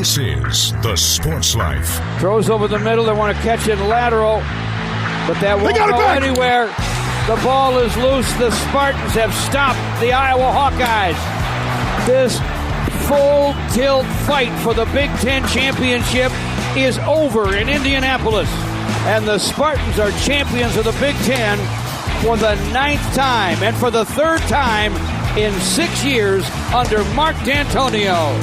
This is The Sports Life. Throws over the middle. They want to catch it lateral, but that won't go anywhere. The ball is loose. The Spartans have stopped the Iowa Hawkeyes. This full tilt fight for the Big Ten championship is over in Indianapolis. And the Spartans are champions of the Big Ten for the 9th time and for the 3rd time in 6 years under Mark D'Antonio.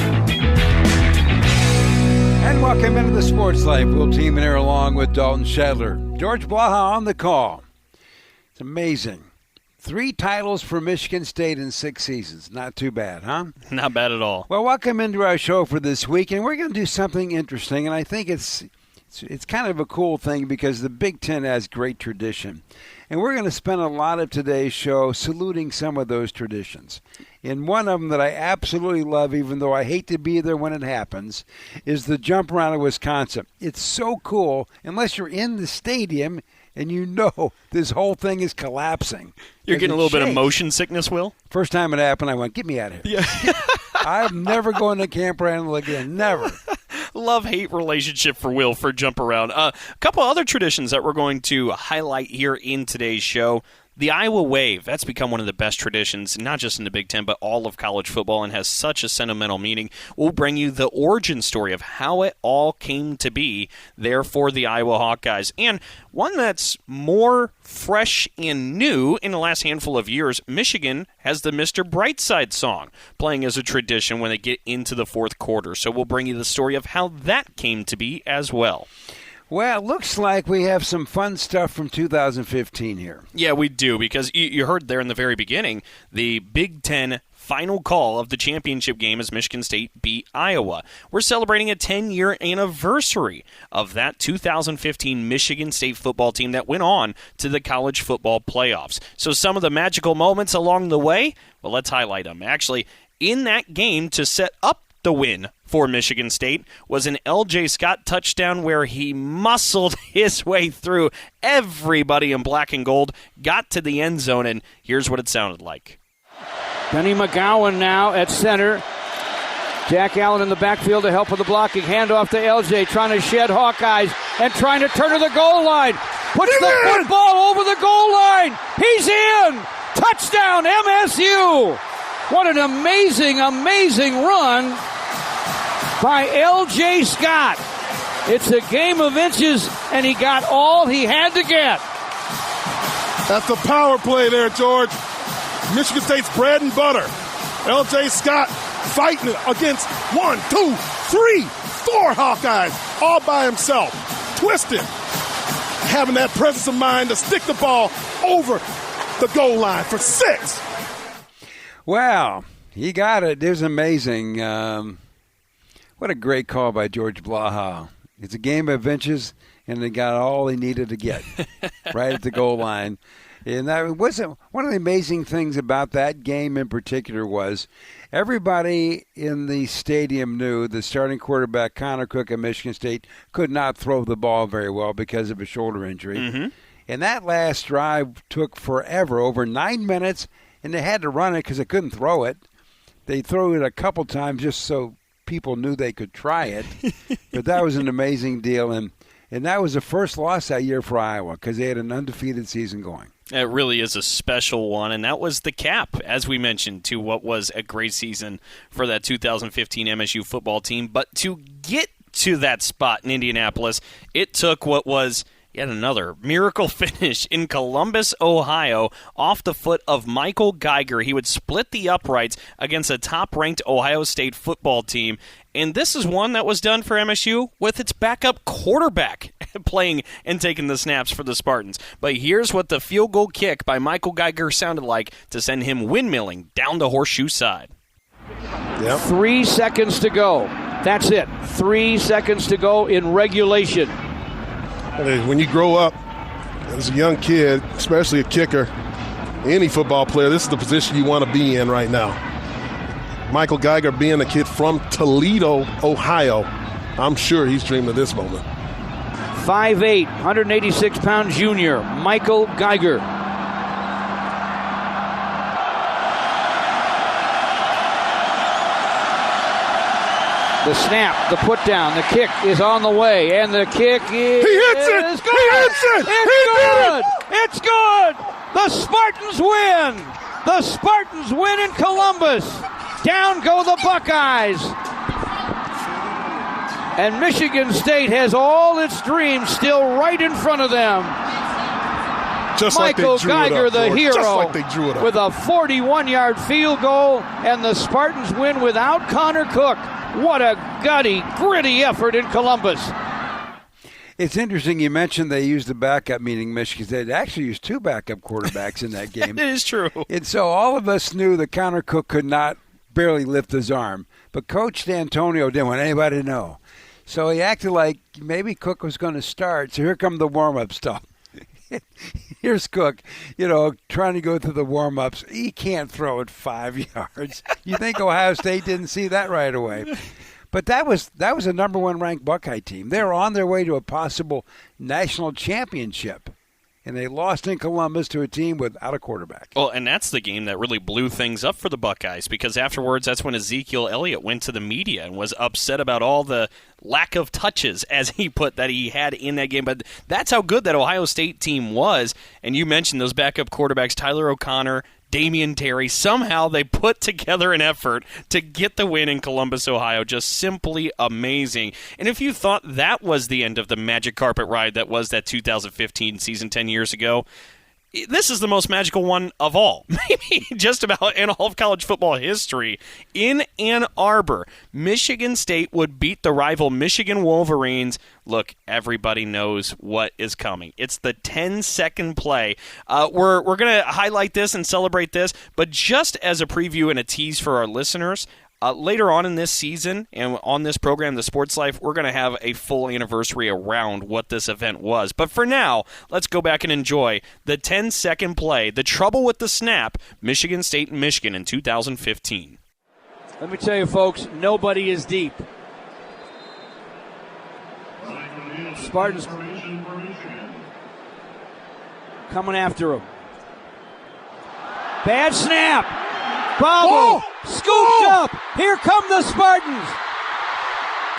And welcome into the Sports Life. We'll team in here along with Dalton Shadler. George Blaha on the call. It's amazing. 3 titles for Michigan State in 6 seasons. Not too bad, huh? Not bad at all. Well, welcome into our show for this week, and we're going to do something interesting, and I think it's kind of a cool thing because the Big Ten has great tradition. And we're going to spend a lot of today's show saluting some of those traditions. And one of them that I absolutely love, even though I hate to be there when it happens, is the jump around in Wisconsin. It's so cool, unless you're in the stadium and you know this whole thing is collapsing. You're getting a little bit of motion sickness, Will? First time it happened, I went, get me out of here. Yeah. I'm never going to Camp Randall again. Never. Love-hate relationship for Will for jump around. A couple other traditions that we're going to highlight here in today's show. The Iowa Wave, that's become one of the best traditions, not just in the Big Ten, but all of college football, and has such a sentimental meaning. We'll bring you the origin story of how it all came to be there for the Iowa Hawkeyes. And one that's more fresh and new in the last handful of years, Michigan has the Mr. Brightside song playing as a tradition when they get into the 4th quarter. So we'll bring you the story of how that came to be as well. Well, it looks like we have some fun stuff from 2015 here. Yeah, we do, because you heard there in the very beginning, the Big Ten final call of the championship game as Michigan State beat Iowa. We're celebrating a 10-year anniversary of that 2015 Michigan State football team that went on to the college football playoffs. So some of the magical moments along the way, well, let's highlight them. Actually, in that game to set up the win for Michigan State was an L.J. Scott touchdown where he muscled his way through everybody in black and gold, got to the end zone, and here's what it sounded like. Benny McGowan now at center. Jack Allen in the backfield to help with the blocking. Handoff to L.J. trying to shed Hawkeyes and trying to turn to the goal line. Puts the football over the goal line. He's in. Touchdown, MSU. What an amazing, amazing run by L.J. Scott. It's a game of inches, and he got all he had to get. That's a power play there, George. Michigan State's bread and butter. L.J. Scott fighting against 1, 2, 3, 4 Hawkeyes all by himself. Twisting. Having that presence of mind to stick the ball over the goal line for 6. Wow, he got it. It was amazing. What a great call by George Blaha. It's a game of inches, and they got all they needed to get right at the goal line. And that wasn't one of the amazing things about that game in particular was everybody in the stadium knew the starting quarterback, Connor Cook at Michigan State, could not throw the ball very well because of a shoulder injury. Mm-hmm. And that last drive took forever, over 9 minutes, and they had to run it because they couldn't throw it. They threw it a couple times just so people knew they could try it. But that was an amazing deal. And that was the first loss that year for Iowa because they had an undefeated season going. It really is a special one, and that was the cap, as we mentioned, to what was a great season for that 2015 MSU football team. But to get to that spot in Indianapolis, it took what was yet another miracle finish in Columbus, Ohio, off the foot of Michael Geiger. He would split the uprights against a top-ranked Ohio State football team. And this is one that was done for MSU with its backup quarterback playing and taking the snaps for the Spartans. But here's what the field goal kick by Michael Geiger sounded like to send him windmilling down the horseshoe side. Yep. 3 seconds to go. That's it. 3 seconds to go in regulation. When you grow up as a young kid, especially a kicker, any football player, this is the position you want to be in right now. Michael Geiger being a kid from Toledo, Ohio, I'm sure he's dreamed of this moment. 5'8", 186-pound junior, Michael Geiger. The snap, the put down, the kick is on the way, and the kick is He hits it! good. He hits it! It's good! It's good! The Spartans win! The Spartans win in Columbus! Down go the Buckeyes! And Michigan State has all its dreams still right in front of them. Just Michael like they drew Geiger, it up, the George. hero, Just like they drew it up. with a 41-yard field goal, and the Spartans win without Connor Cook. What a gutty, gritty effort in Columbus. It's interesting you mentioned they used the backup, meaning Michigan State. They actually used 2 backup quarterbacks in that game. It is true. And so all of us knew that Connor Cook could not barely lift his arm. But Coach D'Antonio didn't want anybody to know. So he acted like maybe Cook was going to start. So here come the warm-up stuff. Here's Cook, trying to go through the warm-ups. He can't throw it 5 yards. You think Ohio State didn't see that right away. But that was a number 1 ranked Buckeye team. They were on their way to a possible national championship. And they lost in Columbus to a team without a quarterback. Well, and that's the game that really blew things up for the Buckeyes, because afterwards that's when Ezekiel Elliott went to the media and was upset about all the lack of touches, as he put, that he had in that game. But that's how good that Ohio State team was. And you mentioned those backup quarterbacks, Tyler O'Connor, Damian Terry. Somehow they put together an effort to get the win in Columbus, Ohio. Just simply amazing. And if you thought that was the end of the magic carpet ride that was that 2015 season 10 years ago, this is the most magical one of all, maybe just about in all of college football history. In Ann Arbor, Michigan State would beat the rival Michigan Wolverines. Look, everybody knows what is coming. It's the 10-second play. We're going to highlight this and celebrate this, but just as a preview and a tease for our listeners, later on in this season and on this program, The Sports Life, we're going to have a full anniversary around what this event was. But for now, let's go back and enjoy the 10-second play, the trouble with the snap, Michigan State and Michigan in 2015. Let me tell you, folks, nobody is deep. Spartans coming after him. Bad snap. Bobble. Scooped up. Here come the Spartans.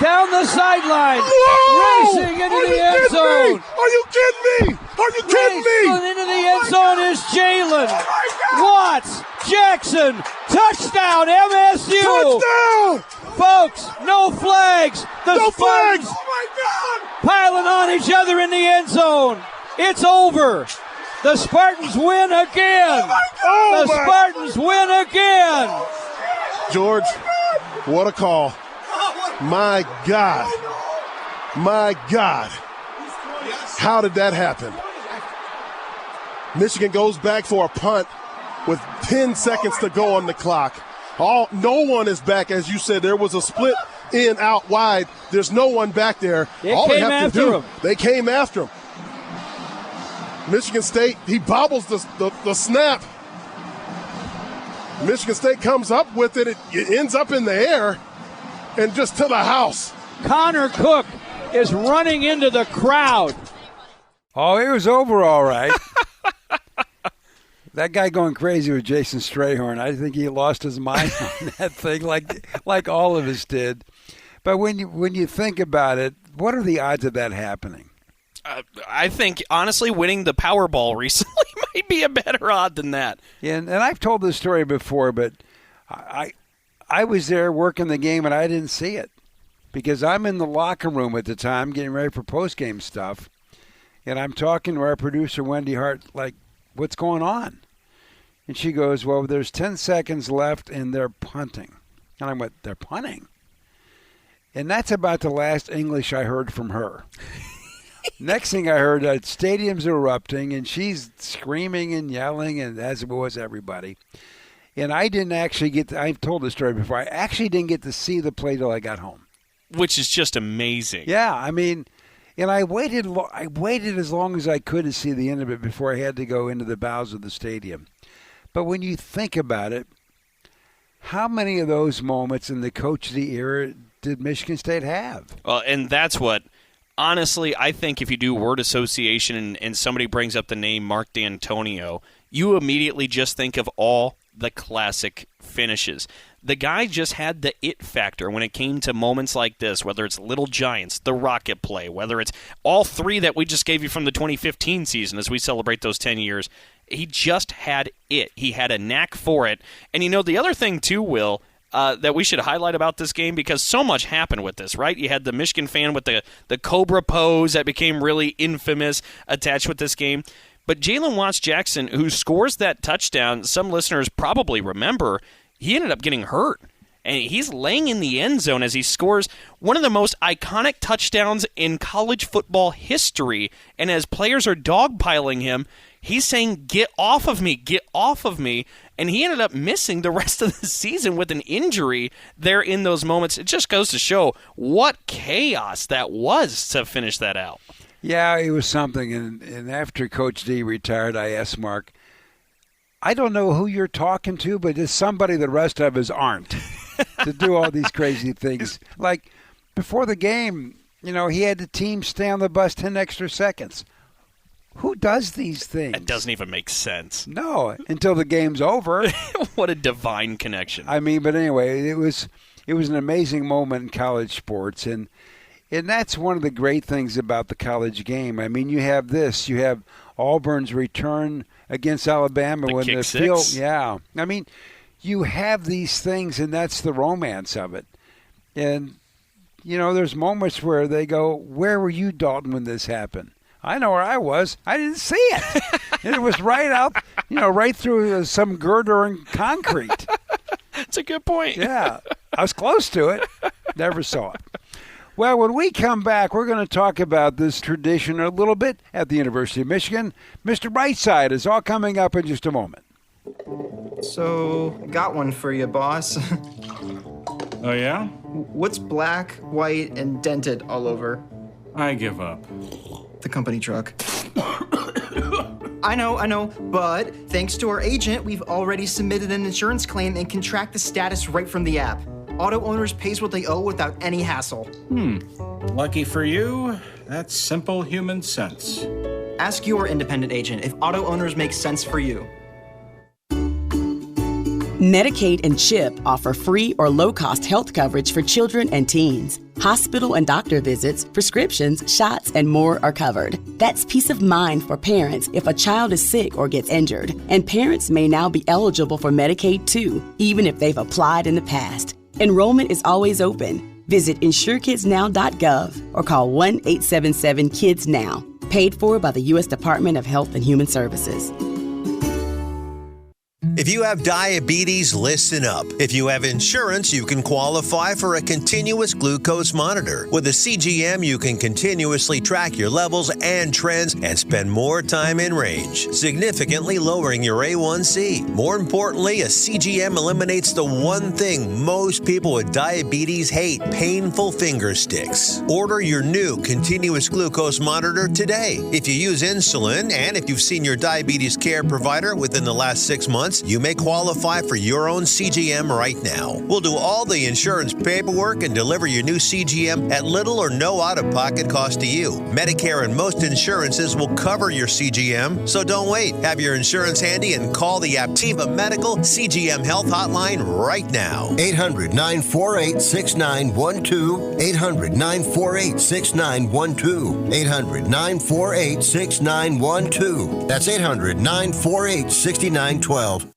Down the sideline. Racing into the end zone. Are you kidding me? Are you kidding me? Into the end zone is Jalen Watts Jackson. Touchdown, MSU. Touchdown! Folks, no flags. The No Spartans flags! Oh my God! piling on each other in the end zone. It's over. The Spartans win again. Oh The Spartans win again. George, what a call. My God. My God. How did that happen? Michigan goes back for a punt with 10 seconds to go on the clock. No one is back. As you said, there was a split in, out, wide. There's no one back there. All they have to do, they came after him. Michigan State, he bobbles the snap. Michigan State comes up with it. It ends up in the air and just to the house. Connor Cook is running into the crowd. Oh, it was over all right. That guy going crazy with Jason Strayhorn, I think he lost his mind on that thing like all of us did. But when you think about it, what are the odds of that happening? I think, honestly, winning the Powerball recently might be a better odd than that. Yeah, and I've told this story before, but I was there working the game, and I didn't see it because I'm in the locker room at the time getting ready for post-game stuff, and I'm talking to our producer, Wendy Hart, like, what's going on? And she goes, well, there's 10 seconds left, and they're punting. And I went, they're punting? And that's about the last English I heard from her. Next thing I heard, stadium's erupting, and she's screaming and yelling, and as it was everybody. And I didn't actually I've told this story before, I actually didn't get to see the play till I got home. Which is just amazing. Yeah, I mean, and I waited as long as I could to see the end of it before I had to go into the bowels of the stadium. But when you think about it, how many of those moments in the Coach of the era did Michigan State have? Well, and that's what... Honestly, I think if you do word association and somebody brings up the name Mark D'Antonio, you immediately just think of all the classic finishes. The guy just had the it factor when it came to moments like this, whether it's Little Giants, the Rocket play, whether it's all three that we just gave you from the 2015 season as we celebrate those 10 years. He just had it. He had a knack for it. And the other thing too, Will, that we should highlight about this game, because so much happened with this, right? You had the Michigan fan with the Cobra pose that became really infamous attached with this game. But Jalen Watts-Jackson, who scores that touchdown, some listeners probably remember, he ended up getting hurt. And he's laying in the end zone as he scores one of the most iconic touchdowns in college football history. And as players are dogpiling him, he's saying, "Get off of me, get off of me." And he ended up missing the rest of the season with an injury there in those moments. It just goes to show what chaos that was to finish that out. Yeah, it was something. And after Coach D retired, I asked Mark, I don't know who you're talking to, but it's somebody the rest of us aren't to do all these crazy things. Like before the game, he had the team stay on the bus 10 extra seconds. Who does these things? It doesn't even make sense. No, until the game's over. What a divine connection. But anyway, it was an amazing moment in college sports, and that's one of the great things about the college game. You have this. You have Auburn's return against Alabama when the field. Yeah. You have these things, and that's the romance of it. And, there's moments where they go, "Where were you, Dalton, when this happened?" I know where I was. I didn't see it. And it was right out, right through some girder and concrete. That's a good point. Yeah. I was close to it. Never saw it. Well, when we come back, we're going to talk about this tradition a little bit at the University of Michigan. Mr. Brightside is all coming up in just a moment. So, got one for you, boss. Oh, yeah? What's black, white, and dented all over? I give up. The company truck. I know, but thanks to our agent, we've already submitted an insurance claim and can track the status right from the app. Auto owners pays what they owe without any hassle. Lucky for you, that's simple human sense. Ask your independent agent if auto owners make sense for you. Medicaid and CHIP offer free or low-cost health coverage for children and teens. Hospital and doctor visits, prescriptions, shots, and more are covered. That's peace of mind for parents if a child is sick or gets injured. And parents may now be eligible for Medicaid too, even if they've applied in the past. Enrollment is always open. Visit insurekidsnow.gov or call 1-877-KIDS-NOW. Paid for by the U.S. Department of Health and Human Services. If you have diabetes, listen up. If you have insurance, you can qualify for a continuous glucose monitor. With a CGM, you can continuously track your levels and trends and spend more time in range, significantly lowering your A1C. More importantly, a CGM eliminates the one thing most people with diabetes hate: painful finger sticks. Order your new continuous glucose monitor today. If you use insulin and if you've seen your diabetes care provider within the last 6 months, you may qualify for your own CGM right now. We'll do all the insurance paperwork and deliver your new CGM at little or no out-of-pocket cost to you. Medicare and most insurances will cover your CGM, so don't wait. Have your insurance handy and call the Aptiva Medical CGM Health Hotline right now. 800-948-6912. 800-948-6912. 800-948-6912. That's 800-948-6912.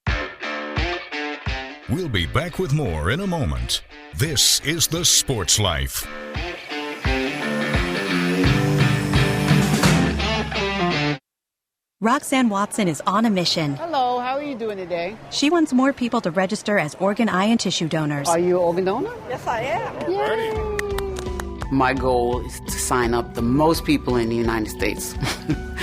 We'll be back with more in a moment. This is The Sports Life. Roxanne Watson is on a mission. Hello, how are you doing today? She wants more people to register as organ, eye, and tissue donors. Are you an organ donor? Yes, I am. Yay. My goal is to sign up the most people in the United States.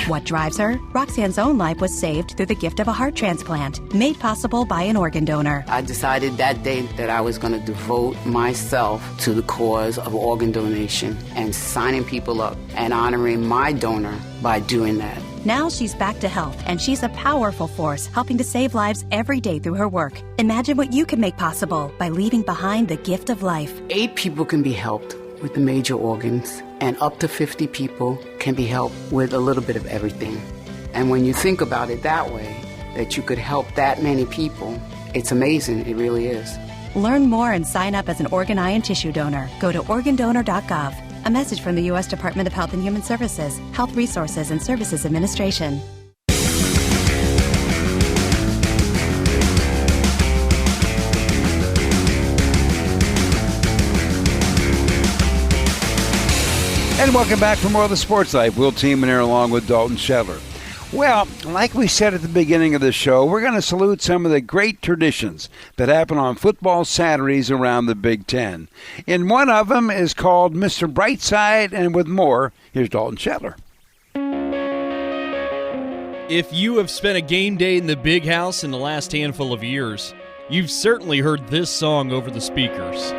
What drives her? Roxanne's own life was saved through the gift of a heart transplant, made possible by an organ donor. I decided that day that I was going to devote myself to the cause of organ donation and signing people up and honoring my donor by doing that. Now she's back to health, and she's a powerful force helping to save lives every day through her work. Imagine what you can make possible by leaving behind the gift of life. 8 people can be helped with the major organs, and up to 50 people can be helped with a little bit of everything. And when you think about it that way, that you could help that many people, it's amazing. It really is. Learn more and sign up as an organ, eye, and tissue donor. Go to organdonor.gov. A message from the U.S. Department of Health and Human Services, Health Resources and Services Administration. And welcome back for more of the Sports Life. Will Tiemann here along with Dalton Shedler. Well, like we said at the beginning of the show, we're going to salute some of the great traditions that happen on football Saturdays around the Big Ten. And one of them is called Mr. Brightside, and with more, here's Dalton Shedler. If you have spent a game day in the Big House in the last handful of years, you've certainly heard this song over the speakers.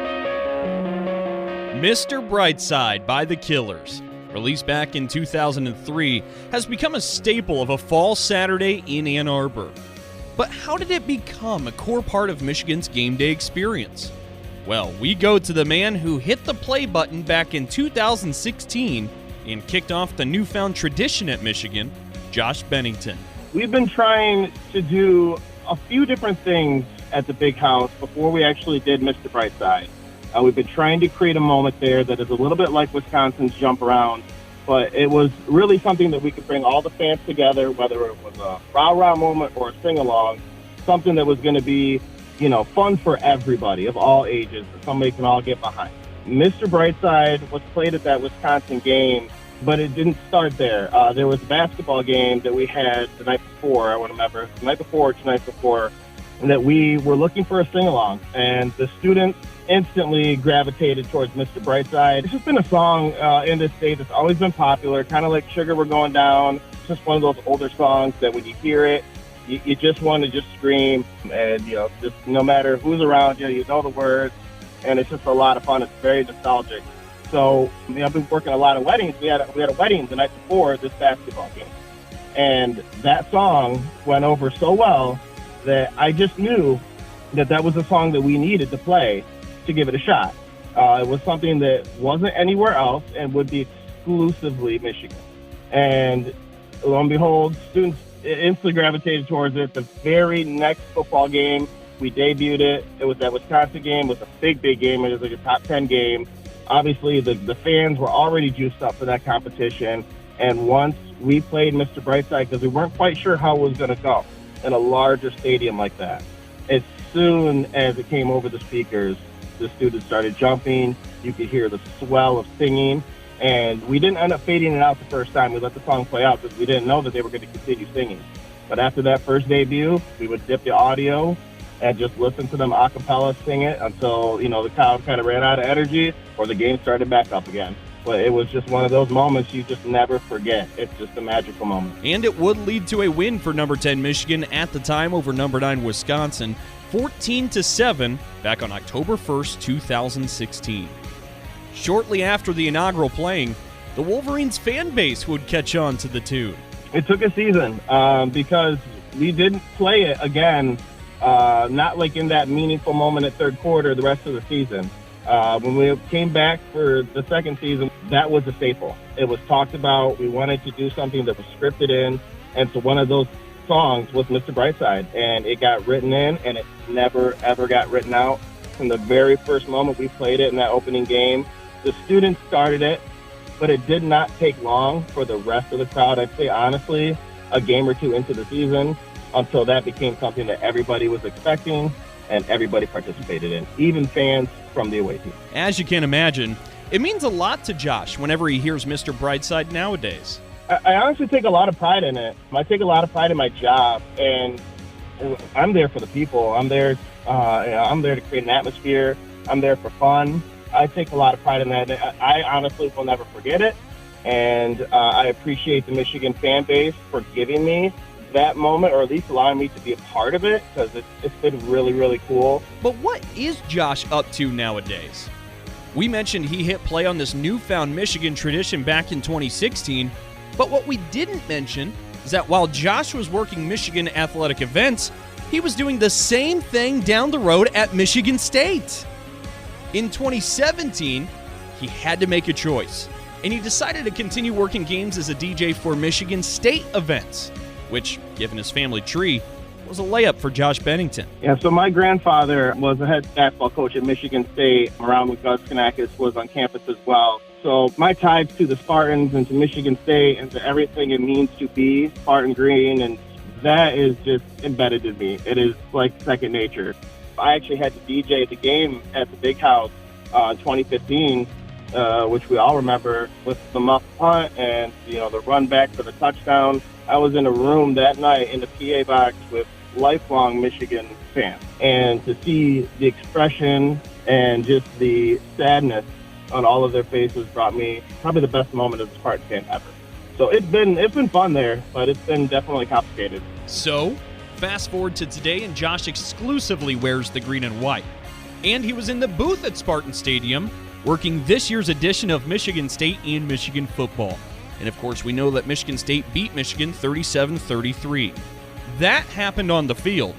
Mr. Brightside by The Killers, released back in 2003, has become a staple of a fall Saturday in Ann Arbor. But how did it become a core part of Michigan's game day experience? Well, we go to the man who hit the play button back in 2016 and kicked off the newfound tradition at Michigan, Josh Bennington. We've been trying to do a few different things at the Big House before we actually did Mr. Brightside. We've been trying to create a moment there that is a little bit like Wisconsin's Jump Around, but it was really something that we could bring all the fans together, whether it was a rah-rah moment or a sing-along, something that was going to be, fun for everybody of all ages, that somebody can all get behind. Mr. Brightside was played at that Wisconsin game, but it didn't start there. There was a basketball game that we had the night before, I would remember, the night before or 2 nights before, and that we were looking for a sing-along, and the students instantly gravitated towards Mr. Brightside. It's just been a song in this state that's always been popular, kind of like Sugar We're Going Down. It's just one of those older songs that when you hear it, you just want to just scream, and just no matter who's around you, you know the words, and it's just a lot of fun. It's very nostalgic. So I've been working a lot of weddings. We had a wedding the night before this basketball game, and that song went over so well that I just knew that was a song that we needed to play to give it a shot. It was something that wasn't anywhere else and would be exclusively Michigan. And lo and behold, students instantly gravitated towards it. The very next football game, we debuted it. It was that Wisconsin game. It was a big game. It was like a top 10 game. Obviously, the fans were already juiced up for that competition. And once we played Mr. Brightside, because we weren't quite sure how it was going to go in a larger stadium like that, as soon as it came over the speakers, the students started jumping. You could hear the swell of singing, and we didn't end up fading it out the first time. We let the song play out because we didn't know that they were going to continue singing. But after that first debut, we would dip the audio and just listen to them a cappella sing it until, the crowd kind of ran out of energy or the game started back up again. But it was just one of those moments you just never forget. It's just a magical moment. And it would lead to a win for number 10 Michigan at the time over number 9 Wisconsin, 14-7, back on October 1st, 2016. Shortly after the inaugural playing, the Wolverines fan base would catch on to the tune. It took a season because we didn't play it again, not like in that meaningful moment at third quarter the rest of the season. When we came back for the second season, that was a staple. It was talked about. We wanted to do something that was scripted in, and so one of those songs was Mr. Brightside, and it got written in, and it never, ever got written out. From the very first moment we played it in that opening game, the students started it, but it did not take long for the rest of the crowd. I'd say, honestly, a game or two into the season, until that became something that everybody was expecting and everybody participated in, even fans from the away team. As you can imagine, it means a lot to Josh whenever he hears Mr. Brightside nowadays. I honestly take a lot of pride in it. I take a lot of pride in my job, and I'm there for the people. I'm there to create an atmosphere. I'm there for fun. I take a lot of pride in that. I honestly will never forget it, and I appreciate the Michigan fan base for giving me that moment, or at least allowing me to be a part of it, because it's been really, really cool. But what is Josh up to nowadays? We mentioned he hit play on this newfound Michigan tradition back in 2016, but what we didn't mention is that while Josh was working Michigan athletic events, he was doing the same thing down the road at Michigan State. In 2017, he had to make a choice, and he decided to continue working games as a DJ for Michigan State events, which, given his family tree, was a layup for Josh Bennington. Yeah, so my grandfather was a head basketball coach at Michigan State, around when Gus Kanakis was on campus as well. So my ties to the Spartans and to Michigan State and to everything it means to be Spartan Green, and that is just embedded in me. It is like second nature. I actually had to DJ the game at the Big House in 2015, which we all remember, with the muff punt and, the run back for the touchdown. I was in a room that night in the PA box with lifelong Michigan fans. And to see the expression and just the sadness on all of their faces brought me probably the best moment of the Spartan fan ever. So it's been fun there, but it's been definitely complicated. So, fast forward to today, and Josh exclusively wears the green and white. And he was in the booth at Spartan Stadium, working this year's edition of Michigan State in Michigan football. And of course, we know that Michigan State beat Michigan 37-33. That happened on the field.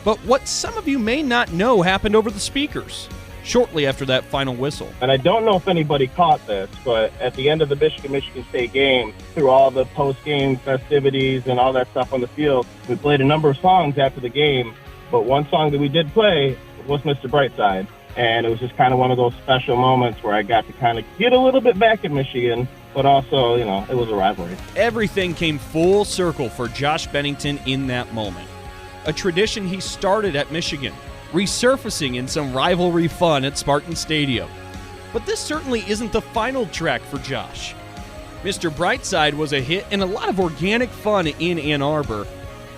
But what some of you may not know happened over the speakers shortly after that final whistle. And I don't know if anybody caught this, but at the end of the Michigan State game, through all the post-game festivities and all that stuff on the field, we played a number of songs after the game, but one song that we did play was Mr. Brightside. And it was just kind of one of those special moments where I got to kind of get a little bit back at Michigan, but also, it was a rivalry. Everything came full circle for Josh Bennington in that moment. A tradition he started at Michigan, resurfacing in some rivalry fun at Spartan Stadium. But this certainly isn't the final track for Josh. Mr. Brightside was a hit and a lot of organic fun in Ann Arbor,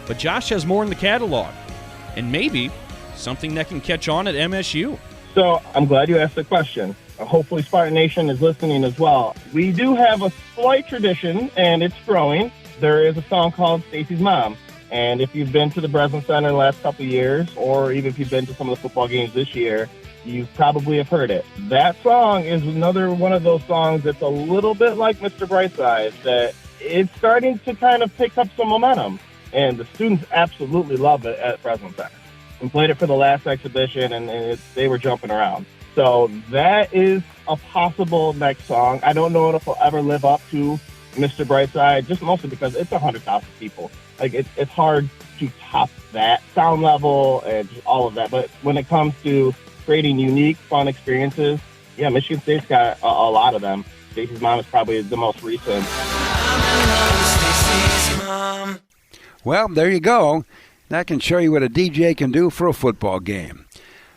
but Josh has more in the catalog, and maybe something that can catch on at MSU. So I'm glad you asked the question. Hopefully Spartan Nation is listening as well. We do have a slight tradition, and it's growing. There is a song called Stacy's Mom. And if you've been to the Breslin Center in the last couple of years, or even if you've been to some of the football games this year, you probably have heard it. That song is another one of those songs that's a little bit like Mr. Brightside, that it's starting to kind of pick up some momentum. And the students absolutely love it at Breslin Center. We played it for the last exhibition, and they were jumping around. So that is a possible next song. I don't know if it'll ever live up to Mr. Brightside, just mostly because it's 100,000 people. Like, it's hard to top that sound level and just all of that. But when it comes to creating unique, fun experiences, yeah, Michigan State's got a lot of them. Stacy's Mom is probably the most recent. Well, there you go. That can show you what a DJ can do for a football game.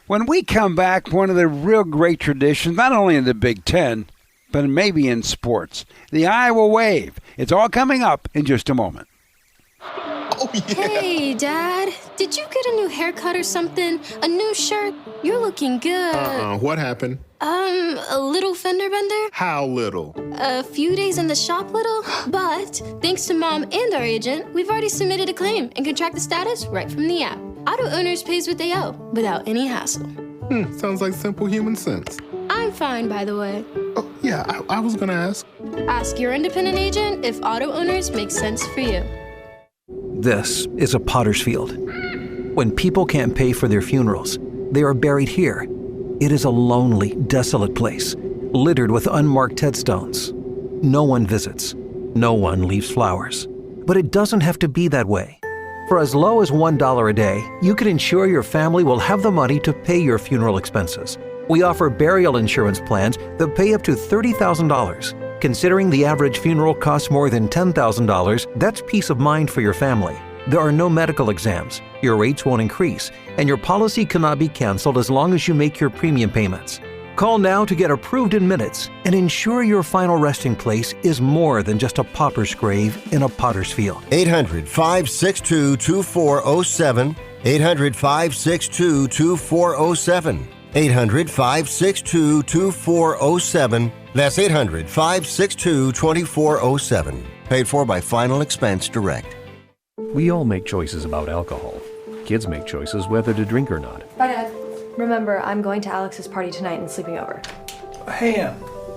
When we come back, one of the real great traditions, not only in the Big Ten, but maybe in sports, the Iowa Wave. It's all coming up in just a moment. Oh, yeah. Hey, Dad. Did you get a new haircut or something? A new shirt? You're looking good. What happened? A little fender bender? How little? A few days in the shop little. But thanks to Mom and our agent, we've already submitted a claim and can track the status right from the app. Auto Owners pays what they owe without any hassle. Sounds like simple human sense. I'm fine, by the way. Oh, yeah, I was going to ask. Ask your independent agent if Auto Owners makes sense for you. This is a potter's field. When people can't pay for their funerals, they are buried here. It is a lonely, desolate place, littered with unmarked headstones. No one visits. No one leaves flowers. But it doesn't have to be that way. For as low as $1 a day, you can ensure your family will have the money to pay your funeral expenses. We offer burial insurance plans that pay up to $30,000. Considering the average funeral costs more than $10,000, that's peace of mind for your family. There are no medical exams, your rates won't increase, and your policy cannot be canceled as long as you make your premium payments. Call now to get approved in minutes and ensure your final resting place is more than just a pauper's grave in a potter's field. 800-562-2407. 800-562-2407. 800-562-2407. That's 800-562-2407. Paid for by Final Expense Direct. We all make choices about alcohol. Kids make choices whether to drink or not. Bye, Dad. Remember, I'm going to Alex's party tonight and sleeping over. Hey, Em,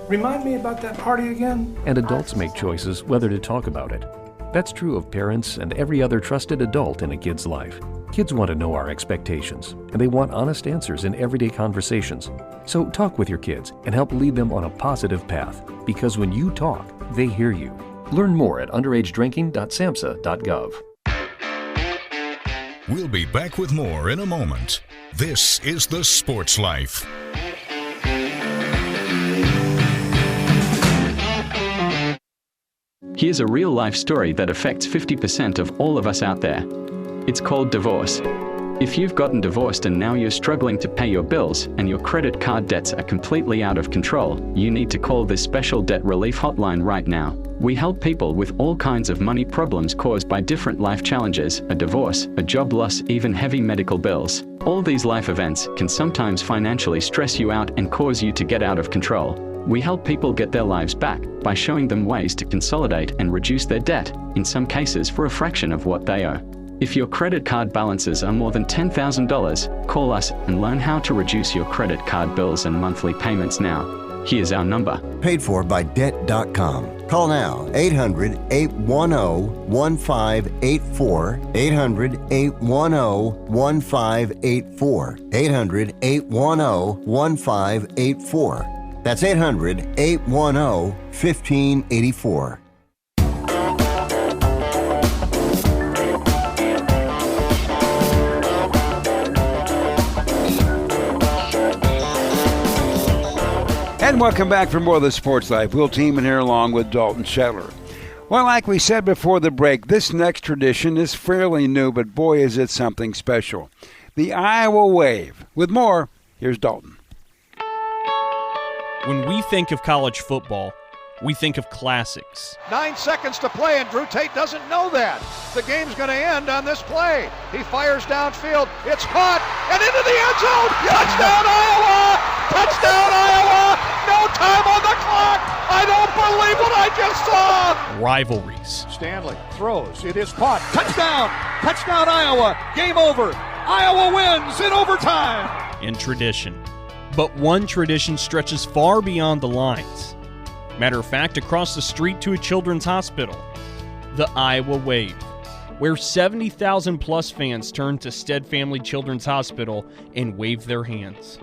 remind me about that party again? And adults make choices whether to talk about it. That's true of parents and every other trusted adult in a kid's life. Kids want to know our expectations, and they want honest answers in everyday conversations. So talk with your kids and help lead them on a positive path, because when you talk, they hear you. Learn more at underagedrinking.samhsa.gov. We'll be back with more in a moment. This is The Sports Life. Here's a real-life story that affects 50% of all of us out there. It's called divorce. If you've gotten divorced and now you're struggling to pay your bills and your credit card debts are completely out of control, you need to call this special debt relief hotline right now. We help people with all kinds of money problems caused by different life challenges, a divorce, a job loss, even heavy medical bills. All these life events can sometimes financially stress you out and cause you to get out of control. We help people get their lives back by showing them ways to consolidate and reduce their debt, in some cases for a fraction of what they owe. If your credit card balances are more than $10,000, call us and learn how to reduce your credit card bills and monthly payments now. Here's our number. Paid for by Debt.com. Call now, 800-810-1584, 800-810-1584, 800-810-1584. That's 800-810-1584. And welcome back for more of the Sports Life. Will Tiemann here along with Dalton Shetler. Well, like we said before the break, this next tradition is fairly new, but boy, is it something special. The Iowa Wave. With more, here's Dalton. When we think of college football, we think of classics. 9 seconds to play, and Drew Tate doesn't know that. The game's going to end on this play. He fires downfield. It's caught, and into the end zone. Touchdown, Iowa! Touchdown, Iowa! No time on the clock. I don't believe what I just saw. Rivalries. Stanley throws. It is caught. Touchdown! Touchdown, Iowa! Game over. Iowa wins in overtime. And tradition. But one tradition stretches far beyond the lines. Matter of fact, across the street to a children's hospital, the Iowa Wave, where 70,000 plus fans turn to Stead Family Children's Hospital and wave their hands.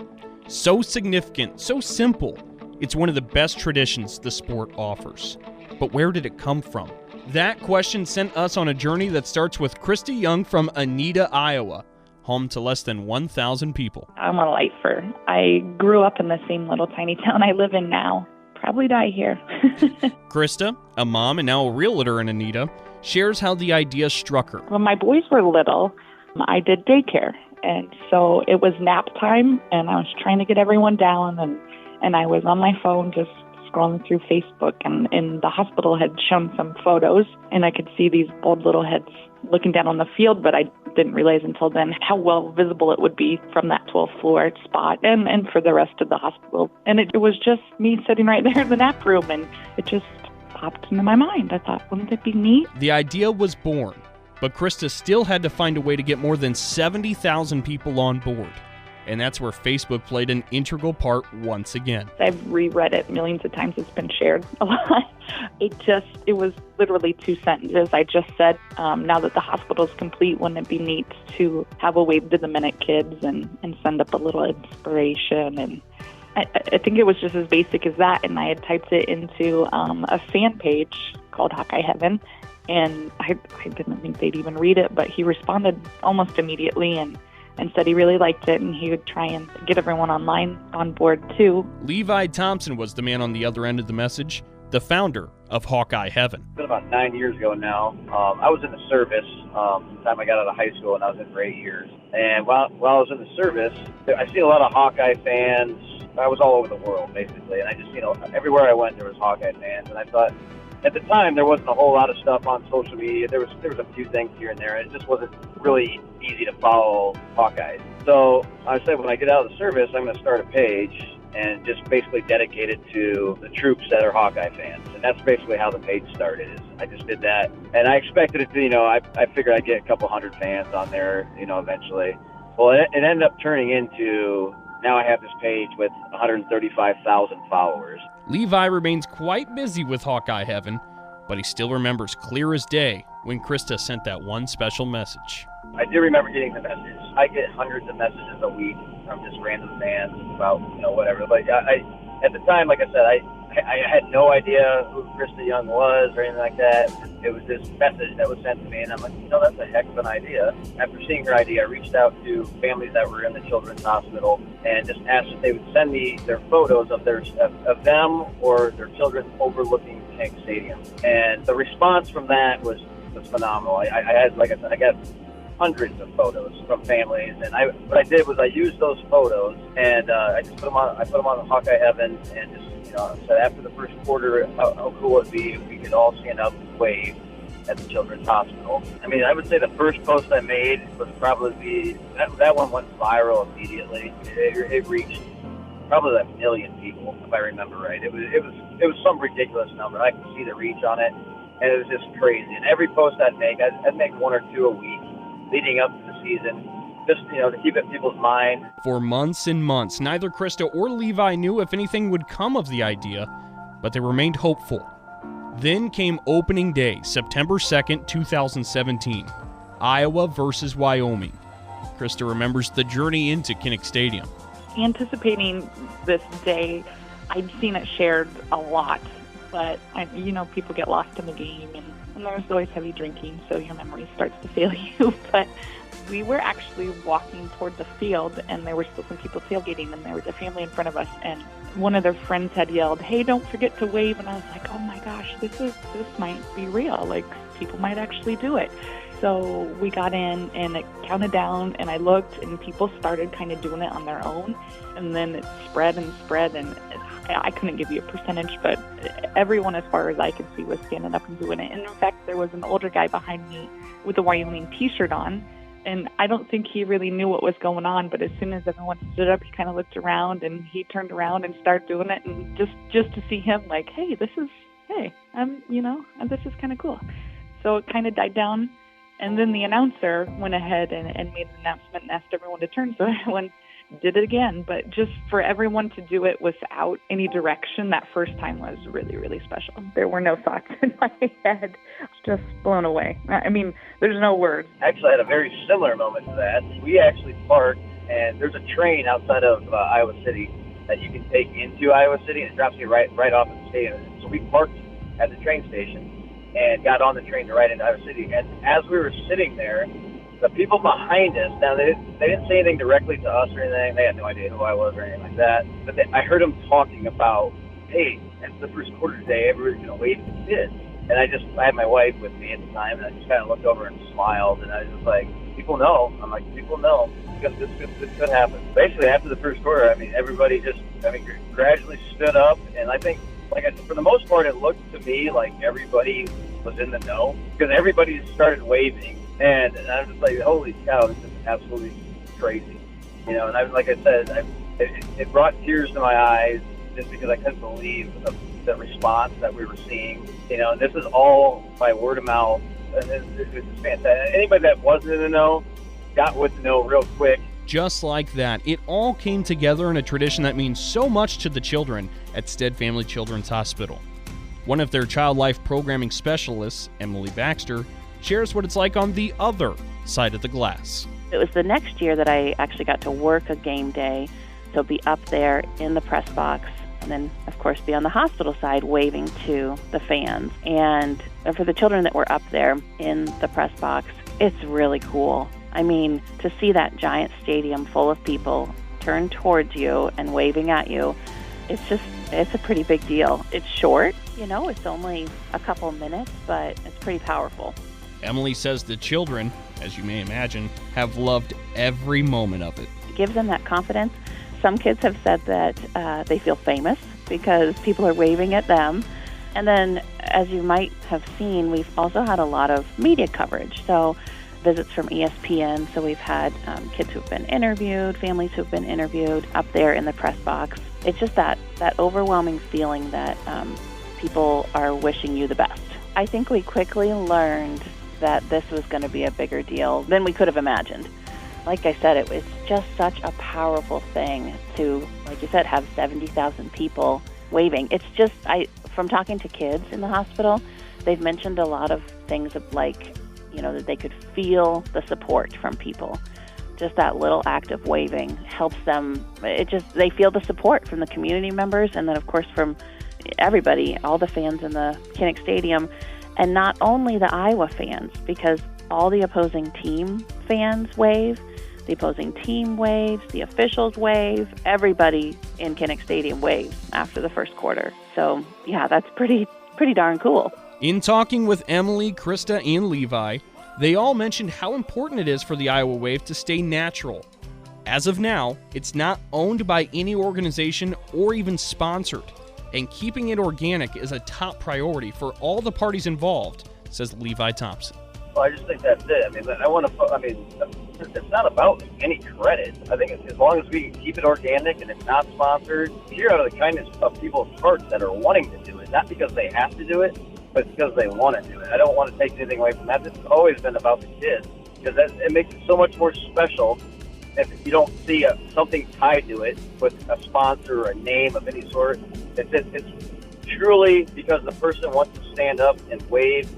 So significant, so simple, it's one of the best traditions the sport offers. But where did it come from? That question sent us on a journey that starts with Krista Young from Anita, Iowa, home to less than 1,000 people. I'm a lifer. I grew up in the same little tiny town I live in now. Probably die here. Krista, a mom and now a realtor in Anita, shares how the idea struck her. When my boys were little, I did daycare. And so it was nap time, and I was trying to get everyone down, and I was on my phone just scrolling through Facebook, and the hospital had shown some photos, and I could see these bald little heads looking down on the field, but I didn't realize until then how well visible it would be from that 12th floor spot and for the rest of the hospital. And it was just me sitting right there in the nap room, and it just popped into my mind. I thought, wouldn't it be neat? The idea was born, but Krista still had to find a way to get more than 70,000 people on board. And that's where Facebook played an integral part once again. I've reread it millions of times. It's been shared a lot. It was literally 2 sentences. I just said, now that the hospital's complete, wouldn't it be neat to have a Wave to the Minute kids and send up a little inspiration? And I think it was just as basic as that. And I had typed it into a fan page called Hawkeye Heaven. And I didn't think they'd even read it, but he responded almost immediately and said he really liked it, and he would try and get everyone online on board too. Levi Thompson was the man on the other end of the message, the founder of Hawkeye Heaven. It's been about 9 years ago now. I was in the service from the time I got out of high school, and I was in for 8 years. And while I was in the service, I see a lot of Hawkeye fans. I was all over the world, basically, and I just, everywhere I went, there was Hawkeye fans, and I thought, at the time, there wasn't a whole lot of stuff on social media. There was a few things here and there. It just wasn't really easy to follow Hawkeyes. So I said, when I get out of the service, I'm going to start a page and just basically dedicate it to the troops that are Hawkeye fans. And that's basically how the page started. I just did that. And I expected it to, I figured I'd get a couple hundred fans on there, eventually. Well, it ended up turning into, now I have this page with 135,000 followers. Levi remains quite busy with Hawkeye Heaven, but he still remembers clear as day when Krista sent that one special message. I do remember getting the message. I get hundreds of messages a week from just random fans about, whatever. But at the time, like I said, I I had no idea who Krista Young was or anything like that. It was this message that was sent to me, and I'm like, that's a heck of an idea. After seeing her idea, I reached out to families that were in the Children's Hospital and just asked if they would send me their photos of them or their children overlooking Tank Stadium. And the response from that was phenomenal. I had, like I said, I got hundreds of photos from families, and what I did was I used those photos and I just put them on. I put them on the Hawkeye Heaven, and just said after the first quarter, how cool it would be if we could all stand up and wave at the Children's Hospital. I mean, I would say the first post I made was probably that one went viral immediately. It reached probably 1 million people, if I remember right. It was some ridiculous number. I could see the reach on it, and it was just crazy. And every post I'd make 1 or 2 a week leading up to the season, just, to keep it in people's mind. For months and months, neither Krista or Levi knew if anything would come of the idea, but they remained hopeful. Then came opening day, September 2nd, 2017, Iowa versus Wyoming. Krista remembers the journey into Kinnick Stadium. Anticipating this day, I'd seen it shared a lot, but people get lost in the game, and there's always heavy drinking, so your memory starts to fail you. But we were actually walking toward the field, and there were still some people tailgating, and there was a family in front of us, and one of their friends had yelled, "Hey, don't forget to wave," and I was like, oh my gosh, this might be real. Like, people might actually do it. So we got in, and it counted down, and I looked, and people started kind of doing it on their own, and then it spread, and I couldn't give you a percentage, but everyone, as far as I could see, was standing up and doing it. And in fact, there was an older guy behind me with a Wyoming t-shirt on, and I don't think he really knew what was going on, but as soon as everyone stood up, he kind of looked around, and he turned around and started doing it, and just to see him, like, this is kind of cool. So it kind of died down, and then the announcer went ahead and made an announcement and asked everyone to turn, so everyone did it again. But just for everyone to do it without any direction, that first time was really, really special. There were no thoughts in my head. Just blown away. I mean, there's no words. Actually, I had a very similar moment to that. We actually parked, and there's a train outside of Iowa City that you can take into Iowa City, and it drops you right off at the stadium. So we parked at the train station and got on the train to ride into Iowa City. And as we were sitting there, the people behind us, now they didn't say anything directly to us or anything. They had no idea who I was or anything like that. But I heard them talking about, hey, it's the first quarter today, everybody's going to wave at the kids. And I had my wife with me at the time, and I just kind of looked over and smiled, and I was just like, people know. I'm like, people know, because this could happen. Basically, after the first quarter, everybody gradually stood up, and I think, like I said, for the most part, it looked to me like everybody was in the know, because everybody started waving. And I'm just like, holy cow, this is absolutely crazy. And like I said, it brought tears to my eyes just because I couldn't believe the response that we were seeing. And this is all by word of mouth. And it's fantastic. Anybody that wasn't in the know got with the know real quick. Just like that, it all came together in a tradition that means so much to the children at Stead Family Children's Hospital. One of their child life programming specialists, Emily Baxter, shares what it's like on the other side of the glass. It was the next year that I actually got to work a game day, so be up there in the press box, and then, of course, be on the hospital side waving to the fans. And for the children that were up there in the press box, it's really cool. I mean, to see that giant stadium full of people turn towards you and waving at you, it's a pretty big deal. It's short, it's only a couple minutes, but it's pretty powerful. Emily says the children, as you may imagine, have loved every moment of it. It gives them that confidence. Some kids have said that they feel famous because people are waving at them. And then, as you might have seen, we've also had a lot of media coverage. So visits from ESPN. So we've had kids who've been interviewed, families who've been interviewed up there in the press box. It's just that overwhelming feeling that people are wishing you the best. I think we quickly learned that this was going to be a bigger deal than we could have imagined. Like I said, it was just such a powerful thing to, like you said, have 70,000 people waving. It's just, from talking to kids in the hospital, they've mentioned a lot of things like, that they could feel the support from people. Just that little act of waving helps them. They feel the support from the community members, and then, of course, from everybody, all the fans in the Kinnick Stadium, and not only the Iowa fans, because all the opposing team fans wave, the opposing team waves, the officials wave, everybody in Kinnick Stadium waves after the first quarter. So, yeah, that's pretty darn cool. In talking with Emily, Krista, and Levi, they all mentioned how important it is for the Iowa Wave to stay natural. As of now, it's not owned by any organization or even sponsored, and keeping it organic is a top priority for all the parties involved, says Levi Thompson. Well, I just think that's it. It's not about any credit. I think as long as we can keep it organic and it's not sponsored, hear out of the kindness of people's hearts that are wanting to do it, not because they have to do it, but because they want to do it. I don't want to take anything away from that. This has always been about the kids, because it makes it so much more special if you don't see something tied to it with a sponsor or a name of any sort. It's truly because the person wants to stand up and wave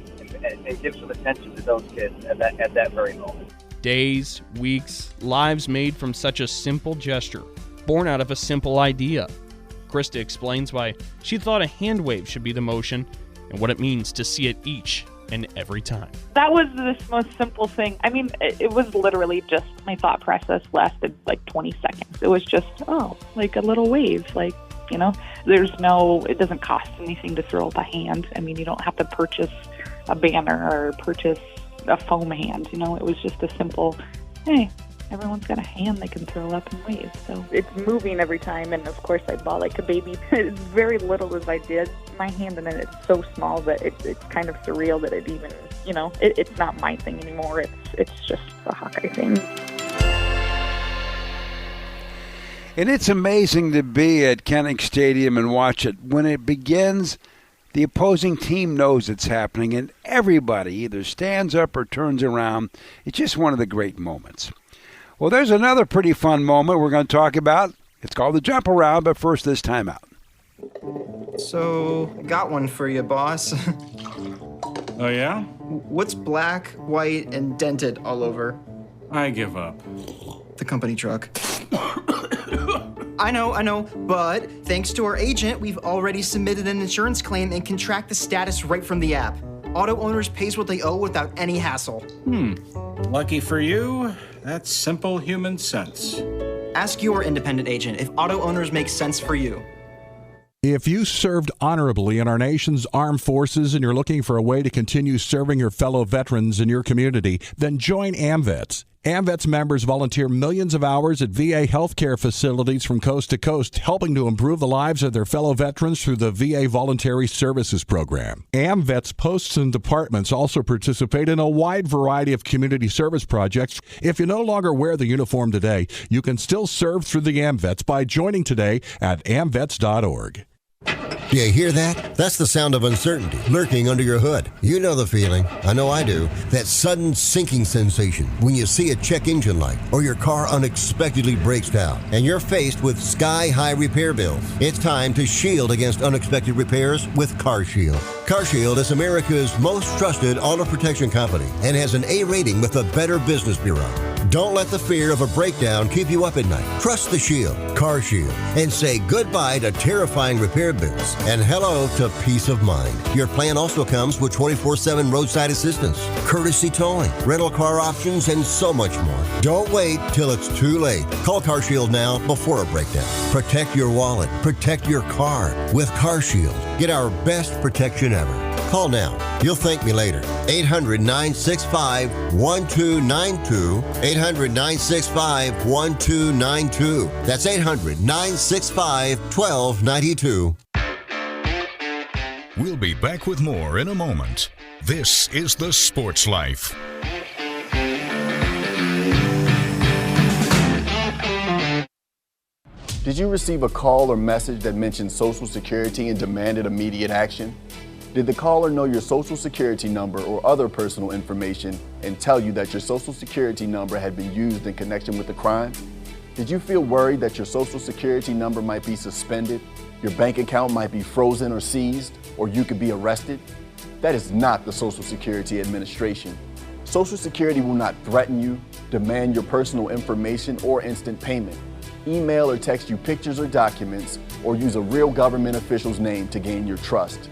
and give some attention to those kids at that very moment. Days, weeks, lives made from such a simple gesture, born out of a simple idea. Krista explains why she thought a hand wave should be the motion and what it means to see it each and every time. That was the most simple thing. I mean, it was literally just, my thought process lasted like 20 seconds. It was just, like a little wave, it doesn't cost anything to throw up a hand. I mean, you don't have to purchase a banner or purchase a foam hand, it was just a simple, hey, everyone's got a hand they can throw up and wave. So it's moving every time, and of course I bought like a baby. As very little as I did, my hand in it, it's so small that it's kind of surreal that it even, it's not my thing anymore. It's just a Hawkeye thing. And it's amazing to be at Kinnick Stadium and watch it. When it begins, the opposing team knows it's happening, and everybody either stands up or turns around. It's just one of the great moments. Well, there's another pretty fun moment we're going to talk about. It's called the jump around, but first, this timeout. So, got one for you, boss. Oh, yeah? What's black, white, and dented all over? I give up. The company truck. I know, but thanks to our agent, we've already submitted an insurance claim and can track the status right from the app. Auto owners pays what they owe without any hassle. Lucky for you, that's simple human sense. Ask your independent agent if auto owners make sense for you. If you served honorably in our nation's armed forces and you're looking for a way to continue serving your fellow veterans in your community, then join AMVETS. AMVETS members volunteer millions of hours at VA healthcare facilities from coast to coast, helping to improve the lives of their fellow veterans through the VA Voluntary Services Program. AMVETS posts and departments also participate in a wide variety of community service projects. If you no longer wear the uniform today, you can still serve through the AMVETS by joining today at amvets.org. Do you hear that? That's the sound of uncertainty lurking under your hood. You know the feeling. I know I do. That sudden sinking sensation when you see a check engine light or your car unexpectedly breaks down and you're faced with sky-high repair bills. It's time to shield against unexpected repairs with CarShield. CarShield is America's most trusted auto protection company and has an A rating with the Better Business Bureau. Don't let the fear of a breakdown keep you up at night. Trust the Shield, CarShield, and say goodbye to terrifying repair bills and hello to peace of mind. Your plan also comes with 24/7 roadside assistance, courtesy towing, rental car options, and so much more. Don't wait till it's too late. Call CarShield now before a breakdown. Protect your wallet. Protect your car with CarShield. Get our best protection ever. Call now. You'll thank me later. 800-965-1292. 800-965-1292. That's 800-965-1292. We'll be back with more in a moment. This is The Sports Life. Did you receive a call or message that mentioned Social Security and demanded immediate action? Did the caller know your Social Security number or other personal information and tell you that your Social Security number had been used in connection with the crime? Did you feel worried that your Social Security number might be suspended, your bank account might be frozen or seized, or you could be arrested? That is not the Social Security Administration. Social Security will not threaten you, demand your personal information, or instant payment. email or text you pictures or documents, or use a real government official's name to gain your trust.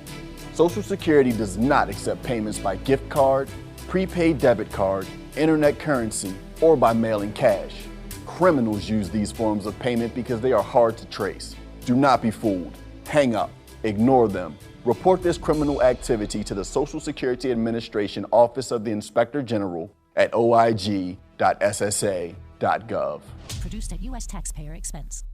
Social Security does not accept payments by gift card, prepaid debit card, internet currency, or by mailing cash. Criminals use these forms of payment because they are hard to trace. Do not be fooled. Hang up. Ignore them. Report this criminal activity to the Social Security Administration Office of the Inspector General at oig.ssa.gov. Produced at U.S. taxpayer expense.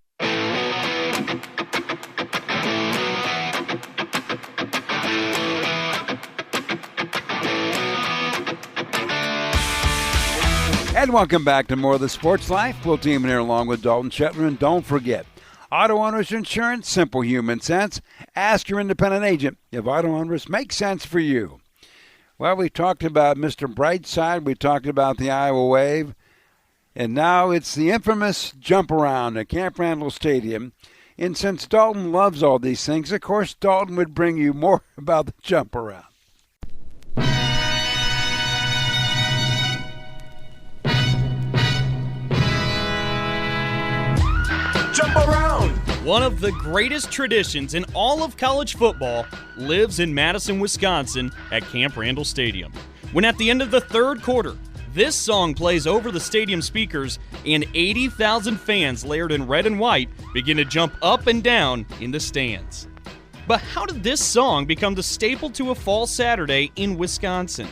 And welcome back to more of the Sports Life. Will Team here along with Dalton Shetler. And don't forget, auto owners insurance, simple human sense. Ask your independent agent if auto owners make sense for you. Well, we talked about Mr. Brightside. We talked about the Iowa Wave. And now it's the infamous jump around at Camp Randall Stadium. And since Dalton loves all these things, of course, Dalton would bring you more about the jump around. Jump around! One of the greatest traditions in all of college football lives in Madison, Wisconsin at Camp Randall Stadium. When at the end of the third quarter, this song plays over the stadium speakers and 80,000 fans layered in red and white begin to jump up and down in the stands. But how did this song become the staple to a fall Saturday in Wisconsin?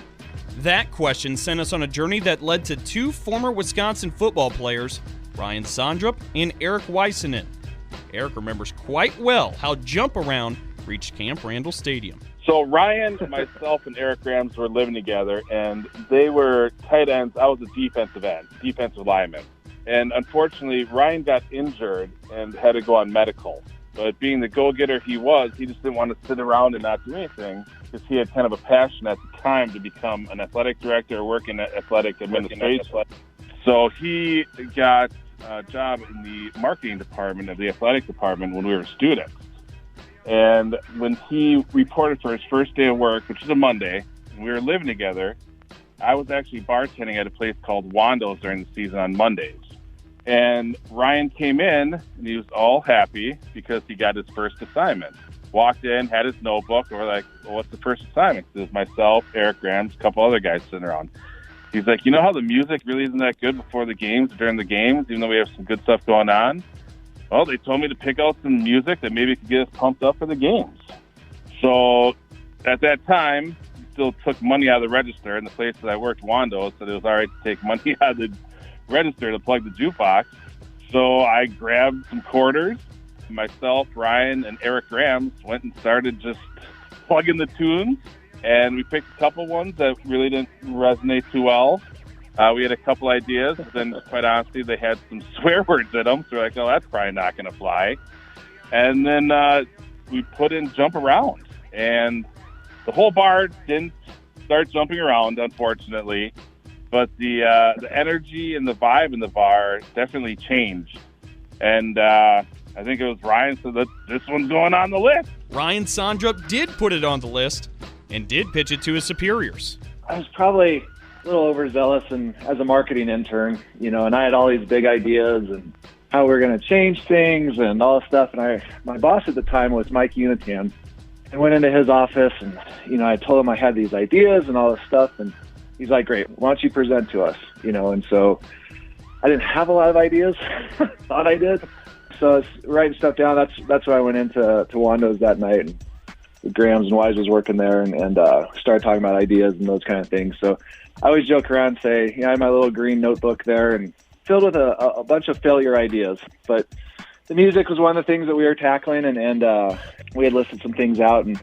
That question sent us on a journey that led to two former Wisconsin football players, Ryan Sondrup and Eric Weissenen. Eric remembers quite well how Jump Around reached Camp Randall Stadium. So Ryan, myself, and Eric Grams were living together, and they were tight ends. I was a defensive lineman. And unfortunately, Ryan got injured and had to go on medical. But being the go-getter he was, he just didn't want to sit around and not do anything because he had kind of a passion at the time to become an athletic director or work in athletic administration. So he got a job in the marketing department of the athletic department when we were students. And when he reported for his first day of work, which was a Monday, and we were living together, I was actually bartending at a place called Wando's during the season on Mondays. And Ryan came in, and he was all happy because he got his first assignment. Walked in, had his notebook, and we're like, well, what's the first assignment? It was myself, Eric Grams, a couple other guys sitting around. He's like, you know how the music really isn't that good before the games, during the games, even though we have some good stuff going on? Well, they told me to pick out some music that maybe could get us pumped up for the games. So at that time, we still took money out of the register. In the place that I worked, Wando, so it was all right to take money out of the register to plug the jukebox. So I grabbed some quarters. Myself, Ryan, and Eric Grams went and started just plugging the tunes. And we picked a couple ones that really didn't resonate too well. We had a couple ideas, but then quite honestly, they had some swear words in them. So we're like, oh, that's probably not going to fly. And then we put in Jump Around. And the whole bar didn't start jumping around, unfortunately. But the energy and the vibe in the bar definitely changed. And I think it was Ryan said that this one's going on the list. Ryan Sondrup did put it on the list and did pitch it to his superiors. I was probably a little overzealous and as a marketing intern, and I had all these big ideas and how we were going to change things and all this stuff. And my boss at the time was Mike Unitan. I went into his office and, I told him I had these ideas and all this stuff. And he's like, great, why don't you present to us? And so I didn't have a lot of ideas. Thought I did. So I was writing stuff down. That's why I went into Wando's that night. And Grams and Wise was working there and started talking about ideas and those kind of things. So I always joke around and say, I had my little green notebook there and filled with a bunch of failure ideas. But the music was one of the things that we were tackling, and we had listed some things out, and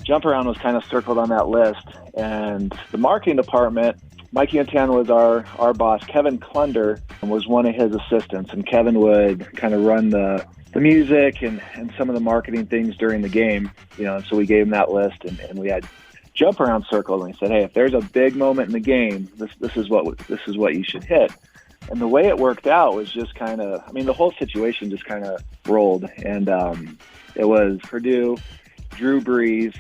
Jump Around was kind of circled on that list. And the marketing department, Mike Yantan was our boss. Kevin Klunder was one of his assistants, and Kevin would kind of run the music and some of the marketing things during the game, and so we gave him that list, and we had Jump Around circled, and we said, hey, if there's a big moment in the game, this is what you should hit. And the way it worked out was just kind of, the whole situation just kind of rolled, and it was Purdue, Drew Brees.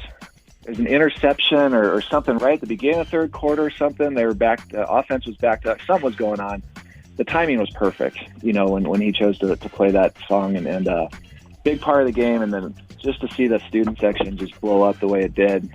There's an interception or something right at the beginning of the third quarter or something. They were back. The offense was backed up. Something was going on. the timing was perfect, when he chose to play that song and big part of the game. And then just to see the student section just blow up the way it did.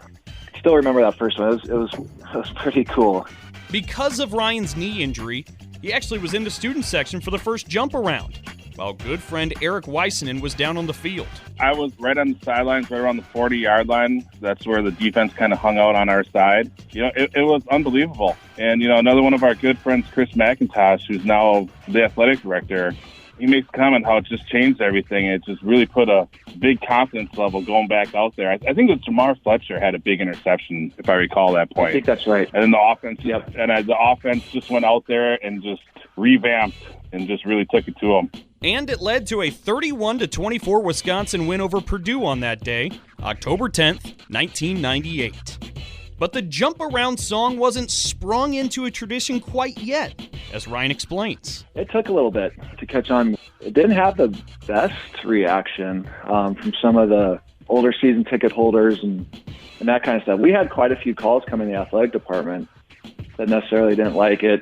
Still remember that first one. It was pretty cool. Because of Ryan's knee injury, he actually was in the student section for the first jump around, while good friend Eric Weissenen was down on the field. I was right on the sidelines, right around the 40-yard line. That's where the defense kind of hung out on our side. It was unbelievable. And, another one of our good friends, Chris McIntosh, who's now the athletic director, he makes a comment how it just changed everything. It just really put a big confidence level going back out there. I think it was Jamar Fletcher had a big interception, if I recall that point. I think that's right. And then the offense, the offense just went out there and just revamped and just really took it to them. And it led to a 31-24 Wisconsin win over Purdue on that day, October 10th, 1998. But the jump around song wasn't sprung into a tradition quite yet, as Ryan explains. It took a little bit to catch on. It didn't have the best reaction from some of the older season ticket holders and that kind of stuff. We had quite a few calls come in the athletic department that necessarily didn't like it,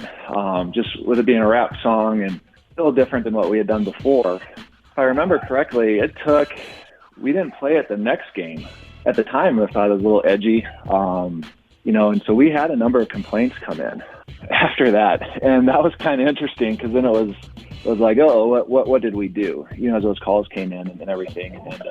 just with it being a rap song and a little different than what we had done before. If I remember correctly, we didn't play it the next game. At the time, I thought it was a little edgy, and so we had a number of complaints come in after that, and that was kind of interesting because then it was like, oh, what did we do? As those calls came in and everything, and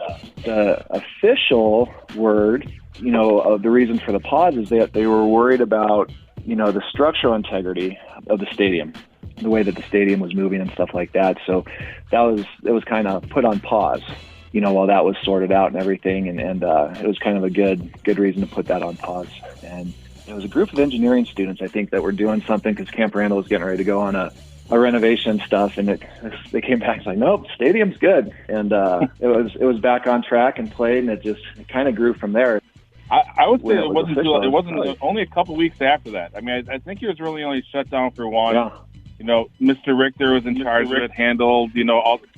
the official word, of the reason for the pause is that they were worried about, the structural integrity of the stadium, the way that the stadium was moving and stuff like that. So it was kind of put on pause. While that was sorted out and everything, and it was kind of a good reason to put that on pause. And it was a group of engineering students, I think, that were doing something because Camp Randall was getting ready to go on a renovation stuff, and they came back and was like, nope, stadium's good. And it was back on track and played, and it kind of grew from there. I would say it wasn't only a couple weeks after that. I mean, I think he was really only shut down for one. Yeah. Mr. Richter was in charge of it, handled,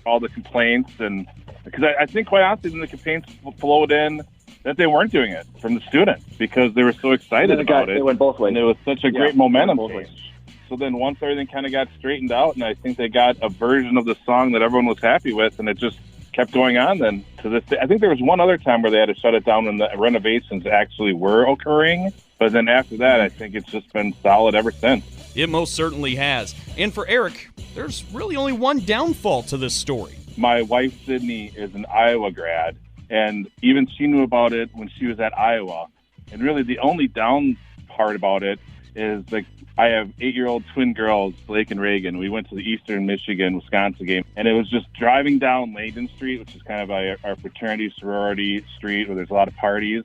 all the complaints, and because I think quite honestly, then the complaints flowed in that they weren't doing it from the students because they were so excited about it. It went both ways. And it was such a great momentum change. So then once everything kind of got straightened out, and I think they got a version of the song that everyone was happy with, and it just kept going on then to this day. I think there was one other time where they had to shut it down when the renovations actually were occurring. But then after that, I think it's just been solid ever since. It most certainly has. And for Eric, there's really only one downfall to this story. My wife, Sydney, is an Iowa grad, and even she knew about it when she was at Iowa. And really the only down part about it is, like, I have 8-year-old twin girls, Blake and Reagan. We went to the Eastern Michigan-Wisconsin game, and it was just driving down Layden Street, which is kind of our fraternity, sorority street where there's a lot of parties.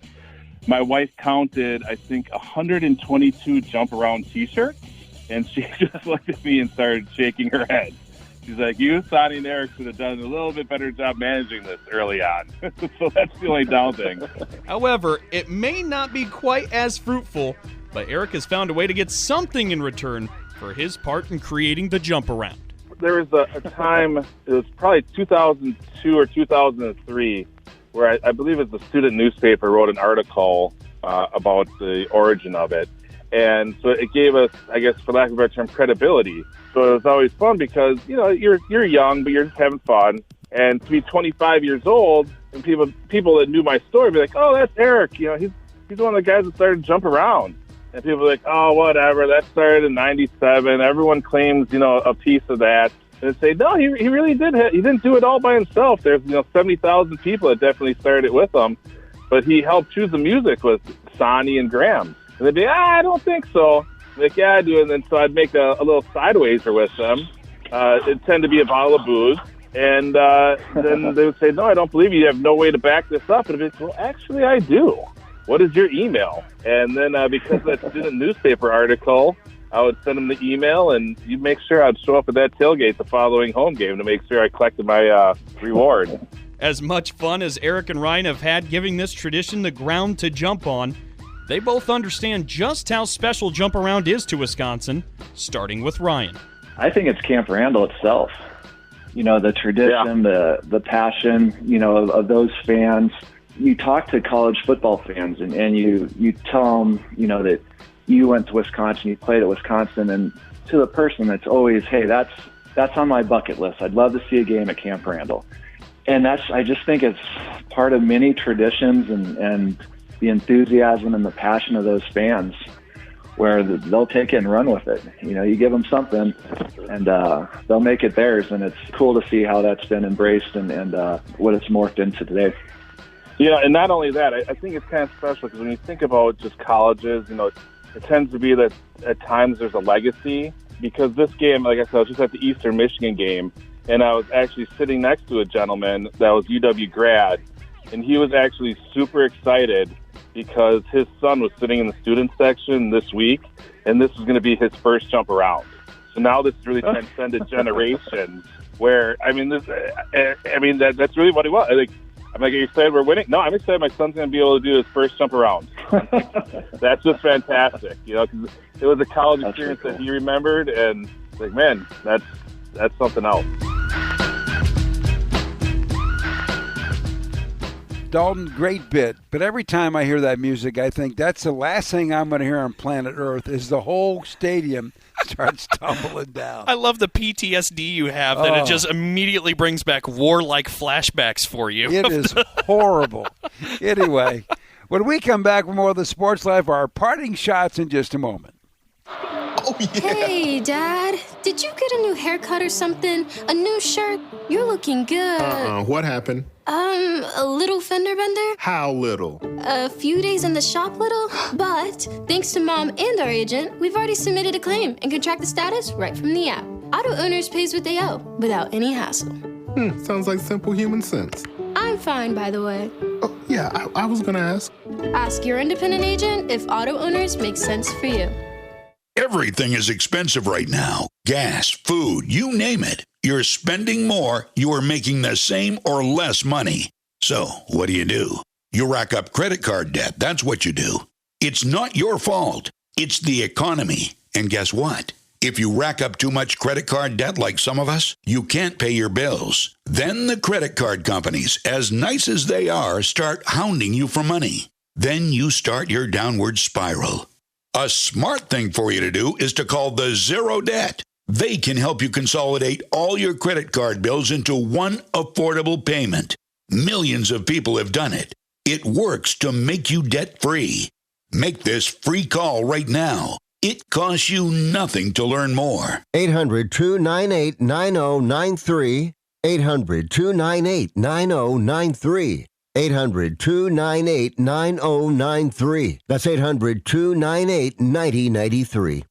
My wife counted, I think, 122 jump-around T-shirts, and she just looked at me and started shaking her head. She's like, you, Sonny, and Eric should have done a little bit better job managing this early on. So that's the only down thing. However, it may not be quite as fruitful, but Eric has found a way to get something in return for his part in creating the jump around. There was a time, it was probably 2002 or 2003, where I believe it's the student newspaper wrote an article about the origin of it. And so it gave us, I guess, for lack of a better term, credibility. So it was always fun because, you're young, but you're just having fun. And to be 25 years old, and people that knew my story be like, oh, that's Eric. He's one of the guys that started to jump around. And people are like, oh, whatever, that started in 97. Everyone claims, a piece of that. And they say, no, he really did. He didn't do it all by himself. There's, 70,000 people that definitely started it with him. But he helped choose the music with Sonny and Graham. And they'd be, I don't think so. Like, yeah, I do. And then so I'd make a little sideways with them. It'd tend to be a bottle of booze. And then they would say, no, I don't believe you. You have no way to back this up. And I'd be like, well, actually, I do. What is your email? And then because of that student newspaper article, I would send them the email, and you'd make sure I'd show up at that tailgate the following home game to make sure I collected my reward. As much fun as Eric and Ryan have had giving this tradition the ground to jump on, they both understand just how special jump around is to Wisconsin, starting with Ryan. I think it's Camp Randall itself. The tradition, the passion, of those fans. You talk to college football fans and you tell them, that you went to Wisconsin, you played at Wisconsin, and to the person, it's always, hey, that's on my bucket list. I'd love to see a game at Camp Randall. And I just think it's part of many traditions and the enthusiasm and the passion of those fans, where they'll take it and run with it. You give them something, and they'll make it theirs. And it's cool to see how that's been embraced and what it's morphed into today. Yeah, and not only that, I think it's kind of special because when you think about just colleges, it tends to be that at times there's a legacy. Because this game, like I said, I was just at the Eastern Michigan game, and I was actually sitting next to a gentleman that was UW grad, and he was actually super excited because his son was sitting in the student section this week, and this was going to be his first jump around. So now this really transcended generations. Where that's really what he was. I'm like, are you excited we're winning? No, I'm excited my son's going to be able to do his first jump around. That's just fantastic, because it was a college experience that he remembered, and man, that's something else. Dalton, great bit. But every time I hear that music, I think that's the last thing I'm going to hear on planet Earth is the whole stadium starts tumbling down. I love the PTSD you have that it just immediately brings back war-like flashbacks for you. It is horrible. Anyway, when we come back with more of the Sports Life, our parting shots in just a moment. Oh, yeah. Hey, Dad. Did you get a new haircut or something? A new shirt? You're looking good. What happened? A little fender bender? How little? A few days in the shop little. But thanks to Mom and our agent, we've already submitted a claim and can track the status right from the app. Auto owners pays what they owe without any hassle. Sounds like simple human sense. I'm fine, by the way. Oh, yeah, I was going to ask. Ask your independent agent if auto owners make sense for you. Everything is expensive right now. Gas, food, you name it. You're spending more, you are making the same or less money. So, what do? You rack up credit card debt. That's what you do. It's not your fault. It's the economy. And guess what? If you rack up too much credit card debt like some of us, you can't pay your bills. Then the credit card companies, as nice as they are, start hounding you for money. Then you start your downward spiral. A smart thing for you to do is to call the Zero Debt. They can help you consolidate all your credit card bills into one affordable payment. Millions of people have done it. It works to make you debt-free. Make this free call right now. It costs you nothing to learn more. 800-298-9093. 800-298-9093. 800-298-9093. That's 800-298-9093.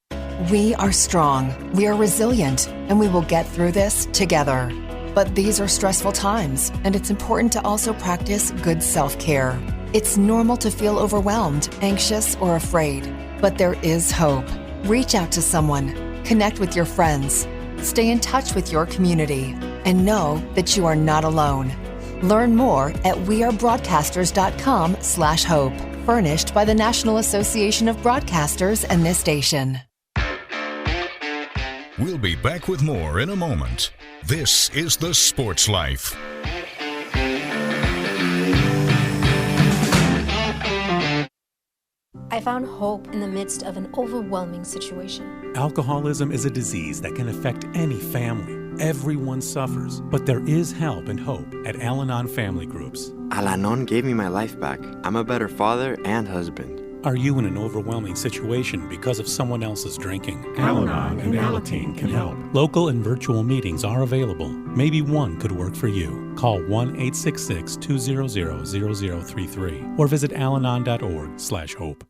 We are strong, we are resilient, and we will get through this together. But these are stressful times, and it's important to also practice good self-care. It's normal to feel overwhelmed, anxious, or afraid, but there is hope. Reach out to someone, connect with your friends, stay in touch with your community, and know that you are not alone. Learn more at wearebroadcasters.com/hope. Furnished by the National Association of Broadcasters and this station. We'll be back with more in a moment. This is The Sports Life. I found hope in the midst of an overwhelming situation. Alcoholism is a disease that can affect any family. Everyone suffers, but there is help and hope at Al-Anon Family Groups. Al-Anon gave me my life back. I'm a better father and husband. Are you in an overwhelming situation because of someone else's drinking? Al-Anon and Alateen can help. Local and virtual meetings are available. Maybe one could work for you. Call 1-866-200-0033 or visit alanon.org/hope.